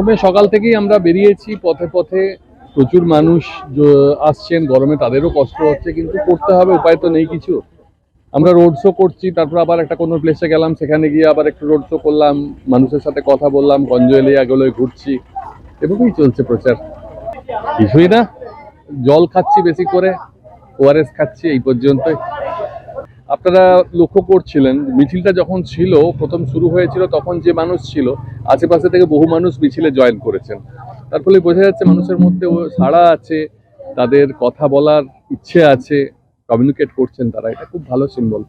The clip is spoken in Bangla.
গরমে সকাল থেকেই আমরা বেরিয়েছি, পথে পথে প্রচুর মানুষ আসছেন, গরমে তাদেরও কষ্ট হচ্ছে, কিন্তু করতে হবে, উপায় তো নেই কিছু। আমরা রোড শো করছি, তারপর আবার একটা কোনো প্লেসে গেলাম, সেখানে গিয়ে আবার একটু রোড শো করলাম, মানুষের সাথে কথা বললাম, গঞ্জ এলিয়াগুলোয় ঘুরছি, এভাবেই চলছে প্রচার। কিছুই না, জল খাচ্ছি বেশি করে, ওআরএস খাচ্ছি, এই পর্যন্তই। আপনারা লক্ষ্য করছিলেন মিছিলটা যখন ছিল, প্রথম শুরু হয়েছিল, তখন যে মানুষ ছিল আশেপাশে থেকে বহু মানুষ মিছিলে জয়েন করেছেন। তার ফলে বোঝা যাচ্ছে মানুষের মধ্যে সাড়া আছে, তাদের কথা বলার ইচ্ছে আছে, কমিউনিকেট করছেন তারা, এটা খুব ভালো সিম্বল।